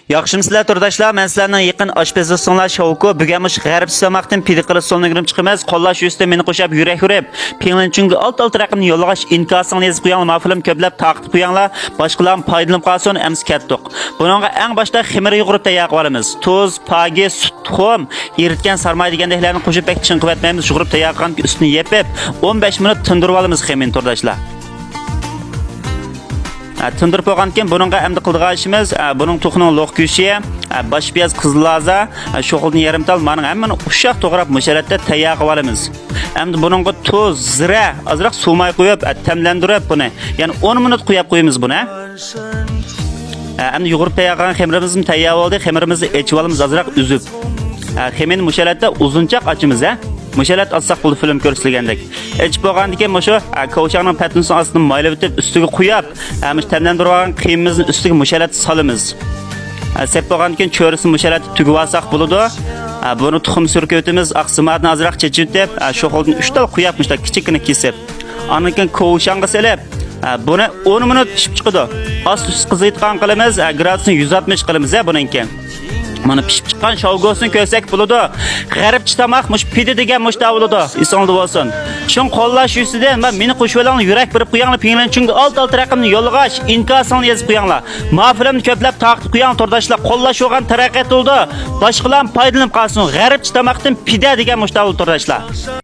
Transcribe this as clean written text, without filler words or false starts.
Yaxşımsızlar turdaşlar, men sizlarning yaqin oshpazlar shouku bugunmish g'arb samoqdan pidiqili sonligim chiqamiz. Qo'llash üstü meni qo'shab yurak-yurib, Pinglinchunga alt raqamni yo'lag'ash inkosini yozib qo'ying, ma'filim ko'plab taqib qo'yinglar. Boshqalar foydalanib qolsin, ems ketdik. Buningga eng boshda ximir yug'urib tayyor qilamiz. Tuz, pagi, sut, tuxum, eritgan sarmoy degandeklarni qo'shib bek chinqib etmaymiz. Yug'urib tayyor qilgan ustini yepib, 15 minut tindirib olamiz xemin turdaşlar. Tindirib bo'lgandan keyin buningga endi qiladigan ishimiz buning to'qining loq go'shti, bosh piyoz, qizil sho'xilni yarim tal, mana hammani ushaq to'g'rab musharatda tayyor qilib olamiz. Endi buningga tuz, zira, ozroq suvmay qo'yib, tamlantirib buni, ya'ni 10 minut qo'yib qo'yamiz buni. Endi yug'urib tayyor qilgan xemirimizni tayyor bo'ldi. Xemirimizni echib olamiz ozroq uzib. Xemin musharatda uzunchaq ochimiz, mushalat olsak bo'ldi film ko'rsatilgandek. Echib bo'lgandan keyin mushu kovchaqning patnisini ostidan maylab o'tib ustiga qo'yib, tamlantirib olgan qiymimizni ustiga mushalat solamiz. Sep bo'lgandan keyin cho'risini mushalat tugib olsak bo'ladi. Buni tuxum surkotimiz, aqsimatni ozroq chechitib, sho'xilni 3 tal qo'yib, mushta kichikini kesib. Ondan keyin kovchaqga solib, buni 10 minut pishib chiqadi. Ost-ust qizitgan qilamiz, gradusini 160 qilamiz bundan keyin. Mana pishib chiqqan shovgosini ko'rsak bo'ladi. G'arbcha tomoq mush pidi degan mushta bo'ladi. Esingizda bo'lsin. Shun qo'llash ustidan meni qo'shib oling, yurak berib qo'yinglar, Pinglinchunga alt raqamni yo'lg'ash inkosini yozib qo'yinglar. Ma'filimni ko'plab taqib qo'ying turdoshlar. Qo'llash olgan taraqqiyot bo'ldi. Boshqalar foydalanib qolsin. G'arbcha tomoqdan pida degan mushta bo'ladi turdoshlar.